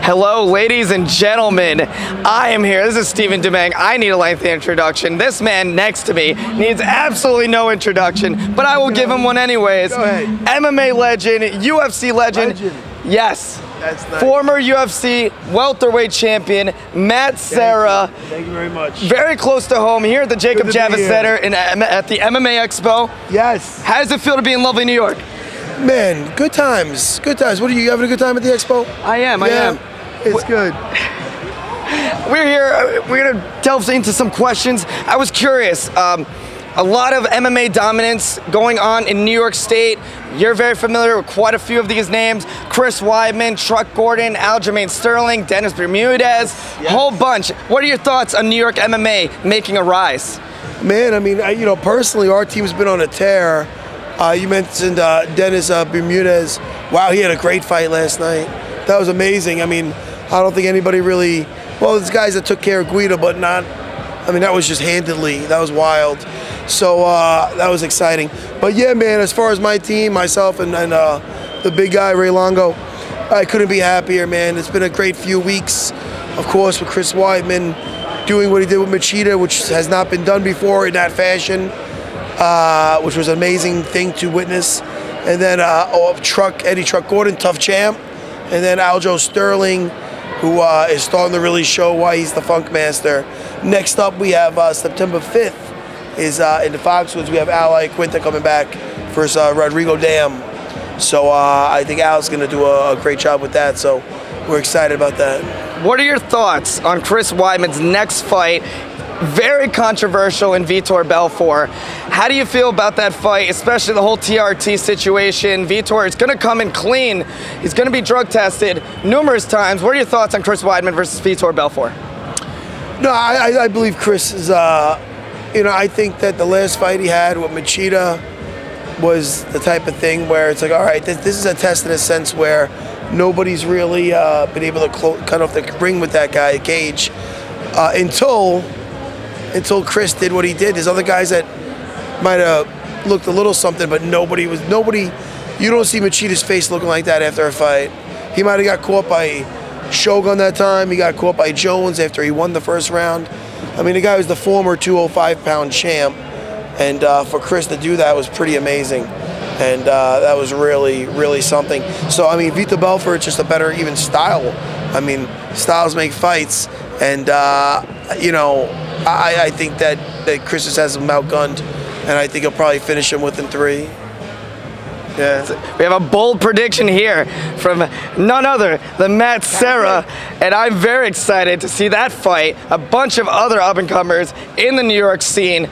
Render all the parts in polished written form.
Hello, ladies and gentlemen. I am here. This is Stephen Dumeng. I need a lengthy introduction. This man next to me needs absolutely no introduction, but I will give him one anyways. Go ahead. MMA legend, UFC legend. Yes. That's nice. Former UFC welterweight champion, Matt Serra. Thank you very much. Very close to home here at the Jacob Javits Center at the MMA Expo. Yes. How does it feel to be in lovely New York? Man, good times. Good times. What are you having a good time at the Expo? I am. It's good. We're here. We're gonna delve into some questions. I was curious. A lot of MMA dominance going on in New York State. You're very familiar with quite a few of these names. Chris Weidman, Truck Gordon, Aljamain Sterling, Dennis Bermudez, a whole bunch. What are your thoughts on New York MMA making a rise? Man, I mean, personally, our team's been on a tear. You mentioned Dennis Bermudez. Wow, he had a great fight last night. That was amazing. I mean, I don't think anybody really, well, there's guys that took care of Guida, but not, I mean, that was just handedly. That was wild. So that was exciting. But yeah, man, as far as my team, myself and the big guy, Ray Longo, I couldn't be happier, man. It's been a great few weeks, of course, with Chris Weidman doing what he did with Machida, which has not been done before in that fashion, which was an amazing thing to witness. And then Eddie Truck Gordon, tough champ. And then Aljo Sterling, who is starting to really show why he's the Funk Master. Next up, we have September 5th is in the Foxwoods. We have Al Quinta coming back versus Rodrigo Dam. So I think Al's going to do a great job with that. So we're excited about that. What are your thoughts on Chris Weidman's next fight? Very controversial in Vitor Belfort. How do you feel about that fight, especially the whole TRT situation? Vitor is going to come in clean. He's going to be drug tested numerous times. What are your thoughts on Chris Weidman versus Vitor Belfort? No, I believe Chris is, I think that the last fight he had with Machida was the type of thing where it's like, all right, this is a test in a sense where nobody's really been able to cut off the ring with that guy, Cage, until Chris did what he did. There's other guys that might have looked a little something, but nobody. You don't see Machida's face looking like that after a fight. He might have got caught by Shogun that time. He got caught by Jones after he won the first round. I mean, the guy was the former 205-pound champ, and for Chris to do that was pretty amazing. And that was really, really something. So, I mean, Vitor Belfort is just a better even style. I mean, styles make fights, and, I think that Chris just has him outgunned, and I think he'll probably finish him within 3. Yeah. We have a bold prediction here from none other than Matt Serra, and I'm very excited to see that fight. A bunch of other up-and-comers in the New York scene.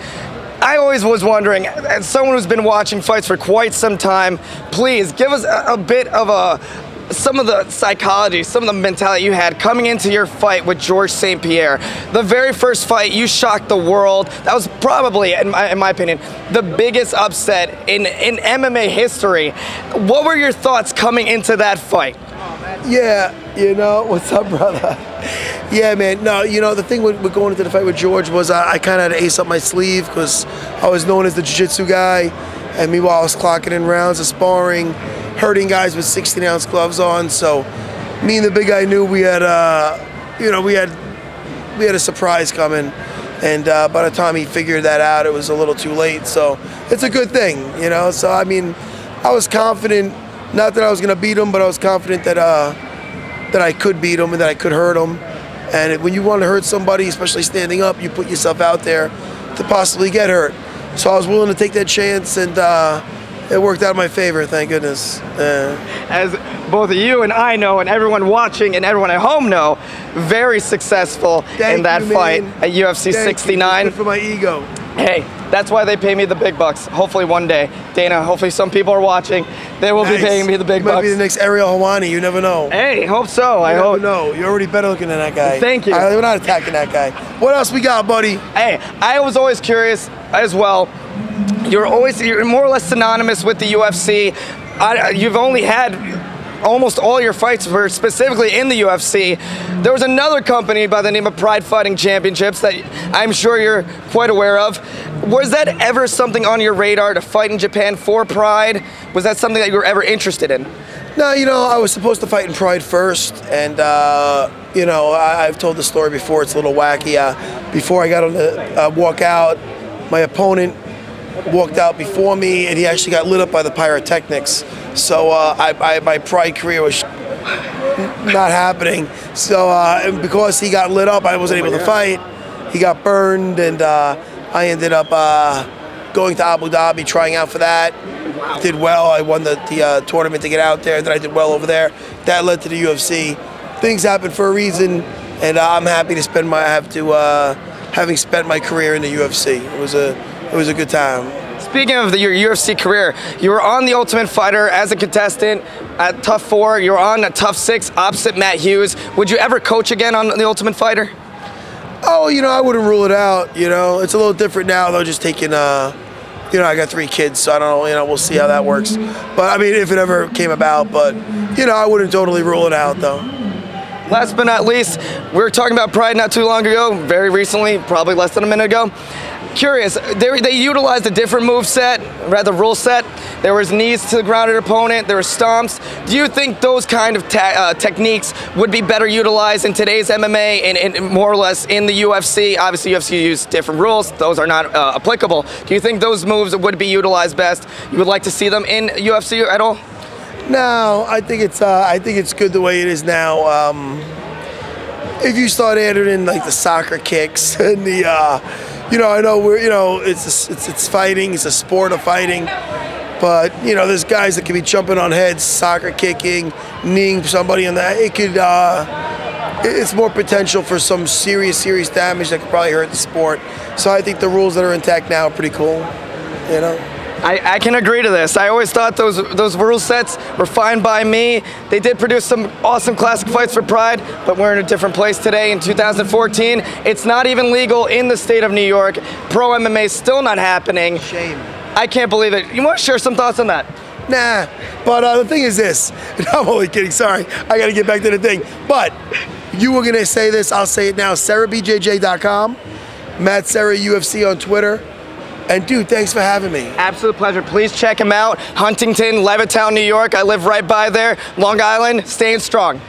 I always was wondering, as someone who's been watching fights for quite some time, please give us a bit of some of the psychology, some of the mentality you had coming into your fight with Georges St-Pierre. The very first fight, you shocked the world. That was probably, in my opinion, the biggest upset in MMA history. What were your thoughts coming into that fight? Yeah, what's up, brother? Yeah, man, no, the thing with going into the fight with George was I kind of had an ace up my sleeve because I was known as the jiu-jitsu guy, and meanwhile I was clocking in rounds of sparring, hurting guys with 16-ounce gloves on. So me and the big guy knew we had, we had a surprise coming, and by the time he figured that out, it was a little too late. So it's a good thing, So I mean, I was confident, not that I was going to beat him, but I was confident that that I could beat him and that I could hurt him. And when you want to hurt somebody, especially standing up, you put yourself out there to possibly get hurt. So I was willing to take that chance, and it worked out in my favor, thank goodness. As both you and I know, and everyone watching and everyone at home know, very successful in that fight at UFC 69. Good for my ego. Hey, that's why they pay me the big bucks. Hopefully one day, Dana, hopefully some people are watching. They will be paying me the big bucks. Might be the next Ariel Helwani, you never know. Hey, hope so. I hope. No, you're already better looking than that guy. Thank you. We're not attacking that guy. What else we got, buddy? Hey, I was always curious as well. You're more or less synonymous with the UFC. You've only had almost all your fights were specifically in the UFC. There was another company by the name of Pride Fighting Championships that I'm sure you're quite aware of. Was that ever something on your radar to fight in Japan for Pride? Was that something that you were ever interested in? No, I was supposed to fight in Pride first, and I've told the story before. It's a little wacky. Before I got on the walkout, my opponent walked out before me, and he actually got lit up by the pyrotechnics. So my Pride career was not happening. So and because he got lit up, I wasn't able to fight. He got burned, and I ended up going to Abu Dhabi, trying out for that. Did well. I won the tournament to get out there. Then I did well over there. That led to the UFC. Things happen for a reason, and I'm happy to spend having spent my career in the UFC. It was a good time. Speaking of your UFC career, you were on The Ultimate Fighter as a contestant at Tough 4. You were on a Tough 6 opposite Matt Hughes. Would you ever coach again on The Ultimate Fighter? Oh, I wouldn't rule it out. It's a little different now, though. Just taking, I got 3 kids, so I don't know. We'll see how that works. But I mean, if it ever came about, but I wouldn't totally rule it out, though. Last but not least, we were talking about Pride not too long ago, very recently, probably less than a minute ago. Curious, they utilized a different move set, rather rule set. There was knees to the grounded opponent, there were stomps. Do you think those kind of techniques would be better utilized in today's MMA and more or less in the UFC? Obviously, UFC use different rules, those are not applicable. Do you think those moves would be utilized best? You would like to see them in UFC at all? No, I think it's good the way it is now. If you start adding in like the soccer kicks and the, I know it's fighting, it's a sport of fighting, but there's guys that can be jumping on heads, soccer kicking, kneeing somebody on that. It's more potential for some serious damage that could probably hurt the sport. So I think the rules that are intact now are pretty cool. I can agree to this. I always thought those rule sets were fine by me. They did produce some awesome classic fights for Pride, but we're in a different place today in 2014. It's not even legal in the state of New York. Pro MMA is still not happening. Shame. I can't believe it. You want to share some thoughts on that? Nah, but the thing is this. I'm only kidding, sorry. I got to get back to the thing. But you were going to say this, I'll say it now. SerraBJJ.com, Matt Serra UFC on Twitter. And dude, thanks for having me. Absolute pleasure. Please check him out. Huntington, Levittown, New York. I live right by there. Long Island, staying strong.